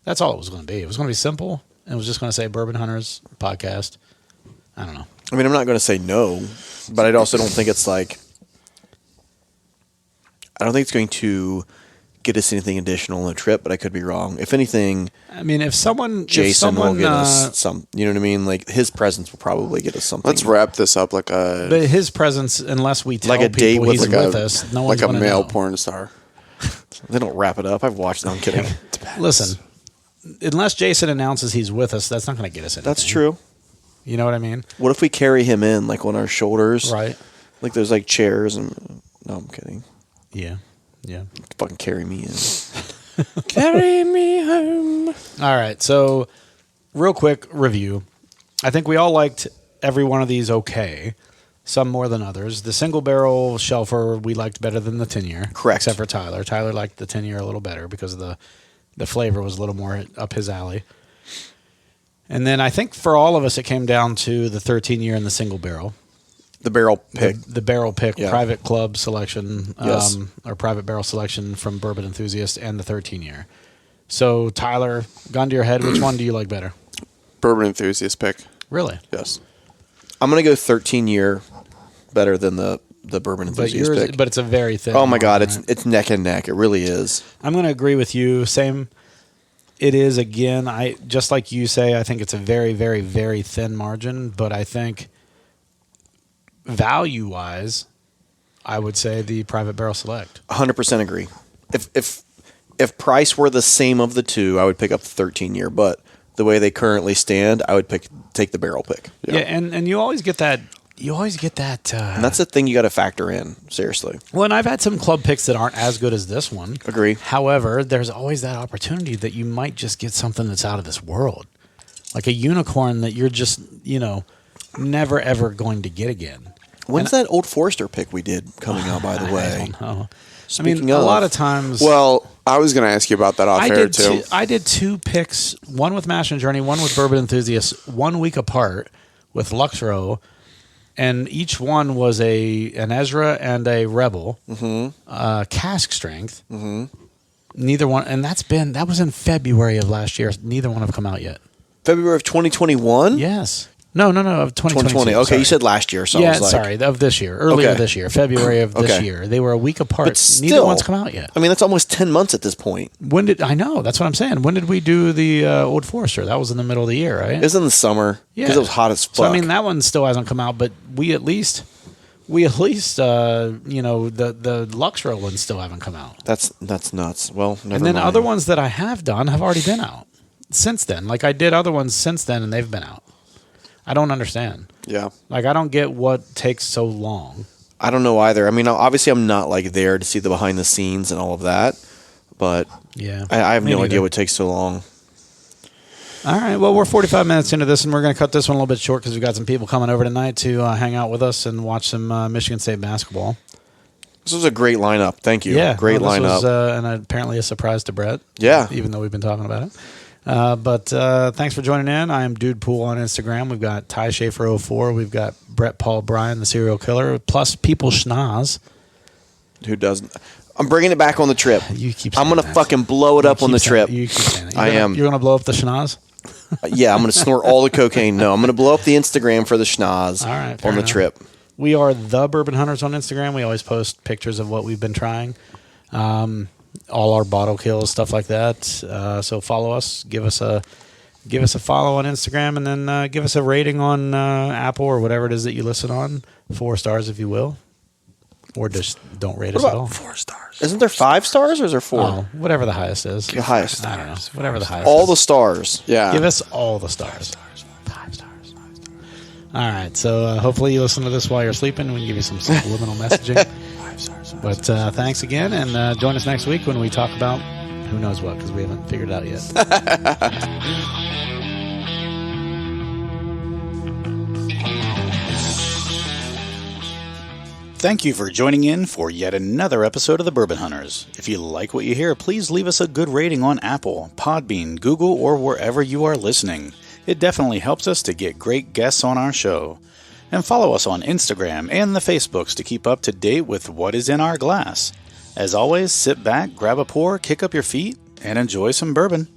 That's all it was going to be. It was going to be simple. And it was just going to say Bourbon Hunters podcast. I don't know. I mean, I'm not going to say no, but I also don't think it's like... I don't think it's going to get us anything additional on the trip, but I could be wrong. If anything, I mean, if Jason will someone, get us some... You know what I mean? Like, his presence will probably get us something. Let's wrap this up like a but his presence, unless we tell Like a date people with he's like with us, no one's like a going to male know. porn star. They don't wrap it up. I've watched them. I'm kidding. Listen, unless Jason announces he's with us, that's not going to get us anything. That's true. You know what I mean? What if we carry him in, like, on our shoulders? Right. Like, there's, like, chairs and... No, I'm kidding. Yeah. Yeah. Fucking carry me in. Carry me home. All right. So, real quick review. I think we all liked every one of these okay. Some more than others. The single barrel shelfer we liked better than the 10-year. Correct. Except for Tyler. Tyler liked the 10-year a little better because the flavor was a little more up his alley. And then I think for all of us, it came down to the 13-year and the single barrel. The barrel pick. The barrel pick, Yeah. private club selection, Yes. or private barrel selection from Bourbon Enthusiast and the 13-year. So, Tyler, gun to your head, which one do you like better? Bourbon Enthusiast pick. Really? Yes. I'm going to go 13-year better than the Bourbon But Enthusiast pick. but it's a very thin. Oh, my God. margin, right? It's neck and neck. It really is. I'm going to agree with you. Same. It is, again, just like you say, I think it's a very, very, very thin margin, but I think value-wise, I would say the private barrel select. 100% agree. If price were the same of the two, I would pick up the 13-year. But the way they currently stand, I would take the barrel pick. Yeah, and you always get that you always get that. And that's the thing you got to factor in, seriously. Well, and I've had some club picks that aren't as good as this one. Agree. However, there's always that opportunity that you might just get something that's out of this world. Like a unicorn that you're just, never ever going to get again. When's that Old Forester pick we did coming out, by the way? I don't know. Speaking a of, lot of times. Well, I was going to ask you about that off air, too. I did 2 picks, one with Mash and Journey, one with Bourbon Enthusiast, 1 week apart with Luxro, and each one was an Ezra and a Rebel, cask strength. Mm-hmm. Neither one, and that was in February of last year. Neither one have come out yet. February of 2021? Yes. No, of 2020. 2020. Okay, sorry. you said last year, so I was like... sorry, of this year. Earlier this year, February of this year. They were a week apart. But still, neither one's come out yet. I mean, that's almost 10 months at this point. I know, that's what I'm saying. When did we do the Old Forester? That was in the middle of the year, right? It was in the summer. Yeah. Because it was hot as fuck. So, I mean, that one still hasn't come out, but we at least the Luxro ones still haven't come out. That's nuts. Well, never And then mind. other ones that I have done have already been out since then. Like, I did other ones since then, and they've been out. I don't understand. Yeah. Like, I don't get what takes so long. I don't know either. I mean, obviously, I'm not like there to see the behind the scenes and all of that, but Yeah, I have no me idea neither. what takes so long. All right, well, we're 45 minutes into this, and we're going to cut this one a little bit short because we've got some people coming over tonight to hang out with us and watch some Michigan State basketball. This was a great lineup. Thank you. Yeah, Great this lineup. was, and apparently a surprise to Brett. Yeah. Even though we've been talking about it. But thanks for joining in. I am Dude Pool on Instagram. We've got Ty Schaefer 04. We've got Brett Paul Bryan, the serial killer, plus People Schnoz. Who doesn't? I'm bringing it back on the trip. You keep I'm saying going to that. fucking blow it up on the trip. You keep saying that. I am. You're going to blow up the Schnoz? Yeah, I'm going to snort all the cocaine. No, I'm going to blow up the Instagram for the schnoz All right, fair on the enough. trip. We are the Bourbon Hunters on Instagram. We always post pictures of what we've been trying. All our bottle kills, stuff like that. So follow us. Give us a follow on Instagram, and then give us a rating on Apple or whatever it is that you listen on. 4 stars, if you will. Or just don't rate us at all. 4 stars. Isn't there 5 stars or is there 4? Oh, whatever the highest is. The highest. I don't know. Whatever the highest All is. the stars. Yeah. Give us all the stars. 5 stars. All right. So hopefully you listen to this while you're sleeping. We can give you some subliminal messaging. 5 stars. But thanks again, and join us next week when we talk about who knows what, because we haven't figured it out yet. Thank you for joining in for yet another episode of the Bourbon Hunters. If you like what you hear, please leave us a good rating on Apple, Podbean, Google, or wherever you are listening. It definitely helps us to get great guests on our show. And follow us on Instagram and the Facebooks to keep up to date with what is in our glass. As always, sit back, grab a pour, kick up your feet, and enjoy some bourbon.